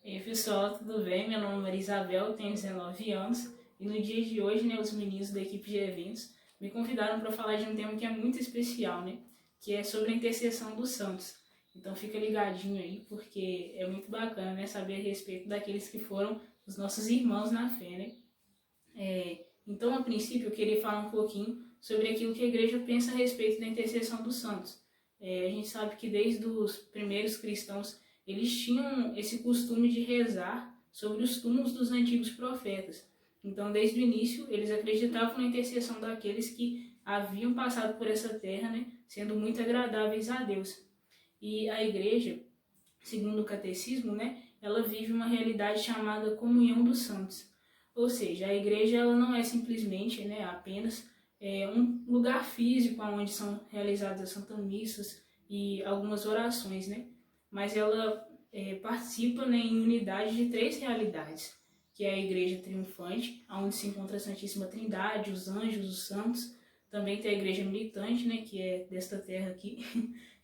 E aí, pessoal, tudo bem? Meu nome é Maria Isabel, tenho 19 anos e no dia de hoje, os meninos da equipe de eventos me convidaram para falar de um tema que é muito especial, que é sobre a intercessão dos santos. Então fica ligadinho aí, porque é muito bacana, saber a respeito daqueles que foram os nossos irmãos na fé, Então, a princípio, eu queria falar um pouquinho sobre aquilo que a igreja pensa a respeito da intercessão dos santos. A gente sabe que desde os primeiros cristãos eles tinham esse costume de rezar sobre os túmulos dos antigos profetas. Então, desde o início, eles acreditavam na intercessão daqueles que haviam passado por essa terra, sendo muito agradáveis a Deus. E a igreja, segundo o catecismo, ela vive uma realidade chamada comunhão dos santos. Ou seja, a igreja ela não é simplesmente apenas um lugar físico onde são realizadas as santas missas e algumas orações, mas ela participa em unidade de três realidades, que é a igreja triunfante, onde se encontra a Santíssima Trindade, os anjos, os santos. Também tem a igreja militante, que é desta terra aqui,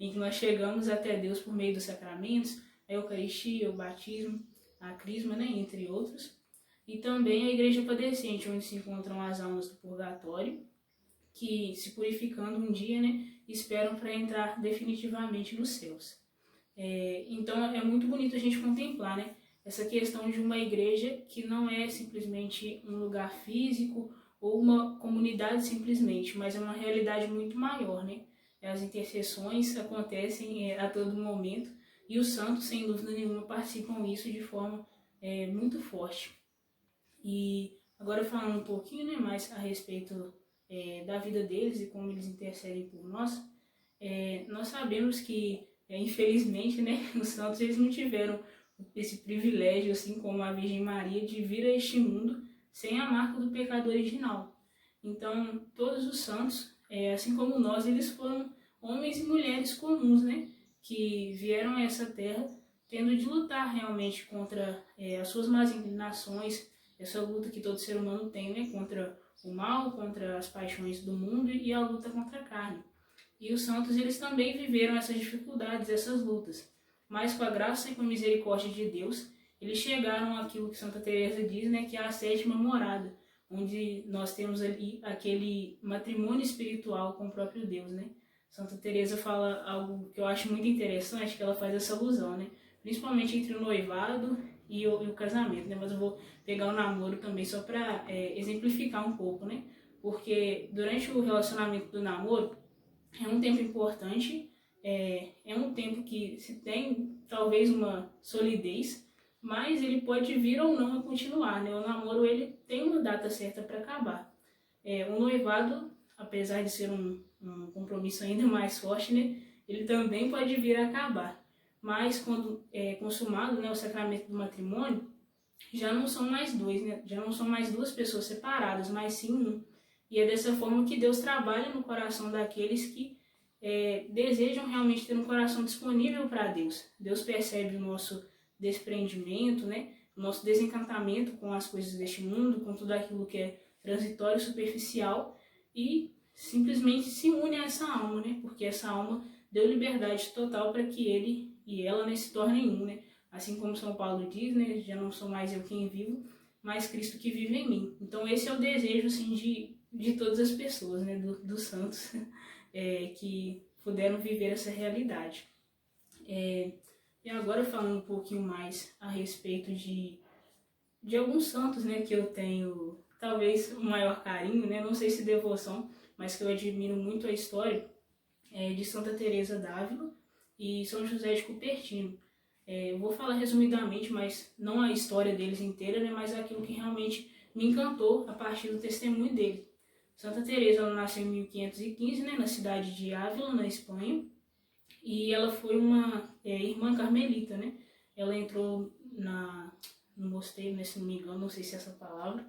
em que nós chegamos até Deus por meio dos sacramentos, a Eucaristia, o batismo, a crisma, entre outros. E também a igreja padecente, onde se encontram as almas do purgatório, que se purificando um dia, esperam para entrar definitivamente nos céus. Então é muito bonito a gente contemplar, essa questão de uma igreja que não é simplesmente um lugar físico ou uma comunidade simplesmente, mas é uma realidade muito maior, As intercessões acontecem a todo momento e os santos, sem dúvida nenhuma, participam disso de forma muito forte. E agora falando um pouquinho mais a respeito da vida deles e como eles intercedem por nós, nós sabemos que, infelizmente, os santos eles não tiveram esse privilégio, assim como a Virgem Maria, de vir a este mundo sem a marca do pecado original. Então, todos os santos, assim como nós, eles foram homens e mulheres comuns, que vieram a essa terra tendo de lutar realmente contra as suas más inclinações, essa luta que todo ser humano tem, contra o mal, contra as paixões do mundo e a luta contra a carne. E os santos, eles também viveram essas dificuldades, essas lutas. Mas com a graça e com a misericórdia de Deus, eles chegaram àquilo que Santa Teresa diz, que é a sétima morada, onde nós temos ali aquele matrimônio espiritual com o próprio Deus, Santa Teresa fala algo que eu acho muito interessante, que ela faz essa alusão, principalmente entre o noivado e o casamento, mas eu vou pegar o namoro também só para exemplificar um pouco, porque durante o relacionamento do namoro é um tempo importante, é um tempo que se tem talvez uma solidez, mas ele pode vir ou não a continuar, O namoro ele tem uma data certa para acabar. O noivado, apesar de ser um compromisso ainda mais forte, ele também pode vir a acabar. Mas quando é consumado o sacramento do matrimônio, já não são mais dois, já não são mais duas pessoas separadas, mas sim um. E é dessa forma que Deus trabalha no coração daqueles que desejam realmente ter um coração disponível para Deus. Deus percebe o nosso desprendimento, o nosso desencantamento com as coisas deste mundo, com tudo aquilo que é transitório e superficial, e simplesmente se une a essa alma, porque essa alma deu liberdade total para que ele e ela se tornem um, Assim como São Paulo diz, já não sou mais eu quem vivo, mas Cristo que vive em mim. Então esse é o desejo assim, de todas as pessoas, dos santos que puderam viver essa realidade. E agora falando um pouquinho mais a respeito de alguns santos, que eu tenho talvez o maior carinho, não sei se devoção, mas que eu admiro muito a história de Santa Teresa d'Ávila e São José de Cupertino. Eu vou falar resumidamente, mas não a história deles inteira, mas aquilo que realmente me encantou a partir do testemunho dele. Santa Teresa ela nasceu em 1515, na cidade de Ávila, na Espanha, e ela foi uma irmã carmelita, Ela entrou no mosteiro, se não me engano, não sei se é essa palavra,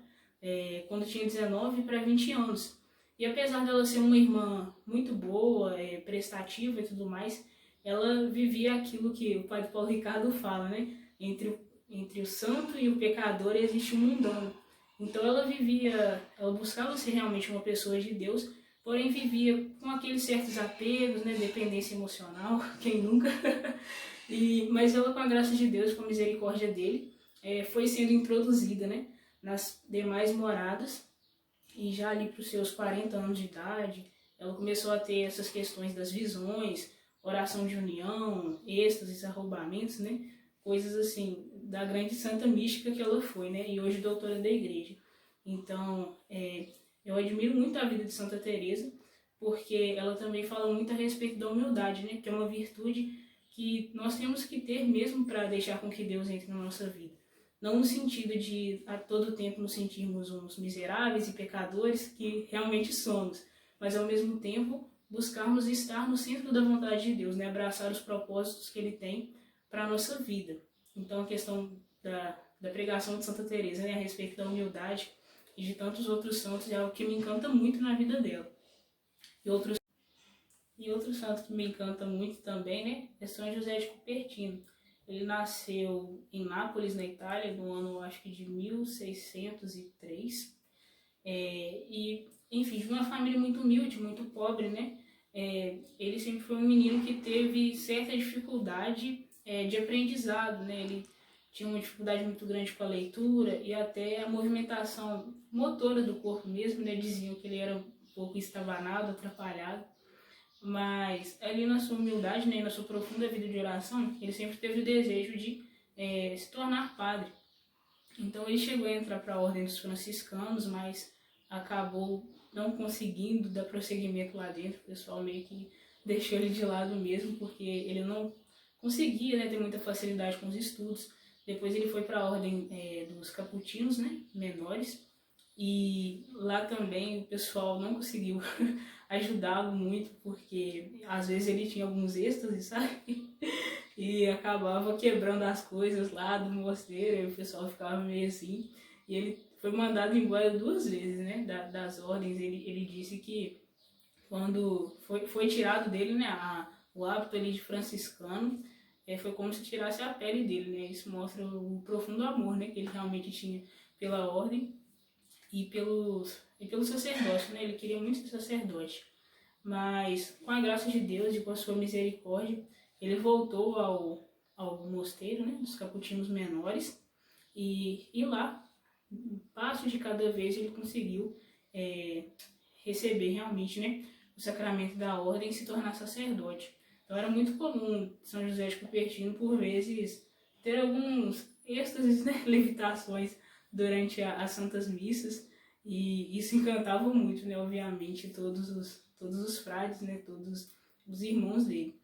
quando tinha 19 para 20 anos. E apesar dela ser uma irmã muito boa, prestativa e tudo mais, ela vivia aquilo que o padre Paulo Ricardo fala, entre o santo e o pecador existe um mundano. Então ela buscava ser realmente uma pessoa de Deus, porém vivia com aqueles certos apegos, dependência emocional, quem nunca? Mas ela, com a graça de Deus, com a misericórdia dele, foi sendo introduzida, né, nas demais moradas, e já ali para os seus 40 anos de idade, ela começou a ter essas questões das visões, oração de união, êxtases, arrombamentos, né, coisas assim, da grande santa mística que ela foi, né, e hoje doutora da igreja. Então, eu admiro muito a vida de Santa Teresa, porque ela também fala muito a respeito da humildade, né, que é uma virtude que nós temos que ter mesmo para deixar com que Deus entre na nossa vida. Não no sentido de a todo tempo nos sentirmos uns miseráveis e pecadores, que realmente somos, mas ao mesmo tempo buscarmos estar no centro da vontade de Deus, né? Abraçar os propósitos que Ele tem para a nossa vida. Então a questão da pregação de Santa Teresa, né, a respeito da humildade e de tantos outros santos, é algo que me encanta muito na vida dela. E outro santo que me encanta muito também, né, é São José de Cupertino. Ele nasceu em Nápoles, na Itália, no ano, acho que de 1603. Enfim, de uma família muito humilde, muito pobre, né? Ele sempre foi um menino que teve certa dificuldade de aprendizado, né? Ele tinha uma dificuldade muito grande com a leitura e até a movimentação motora do corpo mesmo, né? Diziam que ele era um pouco estabanado, atrapalhado. Mas ali na sua humildade, né, na sua profunda vida de oração, ele sempre teve o desejo de se tornar padre. Então ele chegou a entrar para a ordem dos franciscanos, mas acabou não conseguindo dar prosseguimento lá dentro. O pessoal meio que deixou ele de lado mesmo, porque ele não conseguia, né, ter muita facilidade com os estudos. Depois ele foi para a ordem dos capuchinos, né, menores, e lá também o pessoal não conseguiu ajudá-lo muito, porque às vezes ele tinha alguns êxtases, sabe? E acabava quebrando as coisas lá do mosteiro, e o pessoal ficava meio assim. E ele foi mandado embora 2 vezes, né, das ordens. Ele disse que quando foi tirado dele, né, o hábito ali de franciscano, foi como se tirasse a pele dele, né? Isso mostra o profundo amor, né, que ele realmente tinha pela ordem e pelo sacerdócio, né? Ele queria muito ser sacerdote. Mas com a graça de Deus e com a sua misericórdia, ele voltou ao mosteiro, né, dos capuchinos menores, e lá, passo de cada vez, ele conseguiu receber realmente, né, o sacramento da ordem e se tornar sacerdote. Então era muito comum São José de Cupertino, por vezes, ter alguns êxtases, né, levitações durante as santas missas, e isso encantava muito, né, obviamente, todos os frades, né, todos os irmãos dele.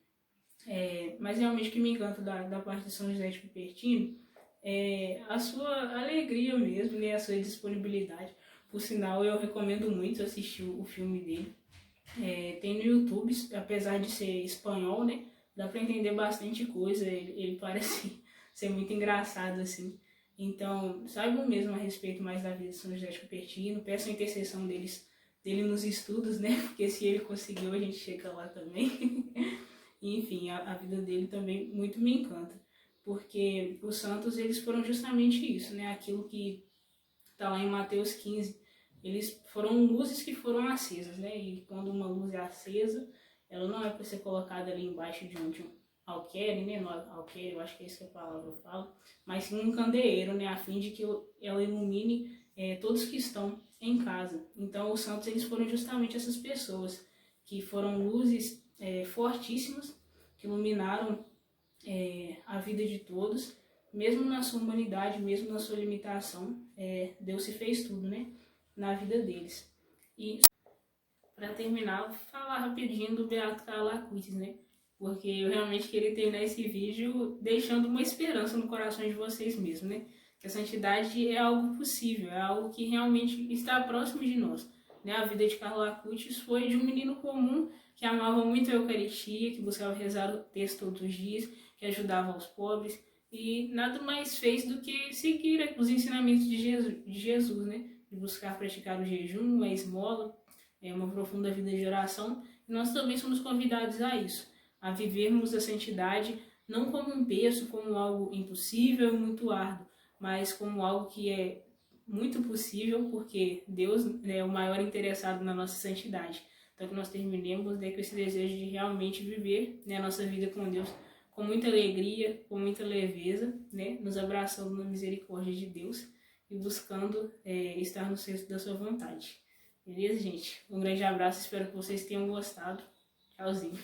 Mas realmente o que me encanta da parte de São José de Cupertino é a sua alegria mesmo, né, a sua disponibilidade. Por sinal, eu recomendo muito assistir o filme dele. Tem no YouTube, apesar de ser espanhol, né, dá para entender bastante coisa, ele parece ser muito engraçado, assim. Então, saibam mesmo a respeito mais da vida de São José de Cupertino, peçam a intercessão dele nos estudos, né, porque se ele conseguiu, a gente chega lá também. Enfim, a vida dele também muito me encanta, porque os santos, eles foram justamente isso, né, aquilo que está lá em Mateus 15, eles foram luzes que foram acesas, né, e quando uma luz é acesa, ela não é para ser colocada ali embaixo de um alqueire, né, no alqueire, eu acho que é isso que a palavra fala, mas sim um candeeiro, né, a fim de que ela ilumine todos que estão em casa. Então os santos, eles foram justamente essas pessoas que foram luzes fortíssimas, que iluminaram a vida de todos, mesmo na sua humanidade, mesmo na sua limitação, Deus se fez tudo, né, na vida deles. E para terminar, vou falar rapidinho do Beato Carlo Acutis, né, porque eu realmente queria terminar esse vídeo deixando uma esperança no coração de vocês mesmo, né, que a santidade é algo possível, é algo que realmente está próximo de nós, né. A vida de Carlo Acutis foi de um menino comum que amava muito a Eucaristia, que buscava rezar o texto todos os dias, que ajudava os pobres, e nada mais fez do que seguir os ensinamentos de Jesus, né? De buscar praticar o jejum, a esmola, uma profunda vida de oração. E nós também somos convidados a isso, a vivermos a santidade não como um peso, como algo impossível e muito árduo, mas como algo que é muito possível, porque Deus é o maior interessado na nossa santidade. Então que nós terminemos com esse desejo de realmente viver, né, a nossa vida com Deus com muita alegria, com muita leveza, né? Nos abraçando na misericórdia de Deus e buscando estar no centro da sua vontade. Beleza, gente? Um grande abraço, espero que vocês tenham gostado. Tchauzinho.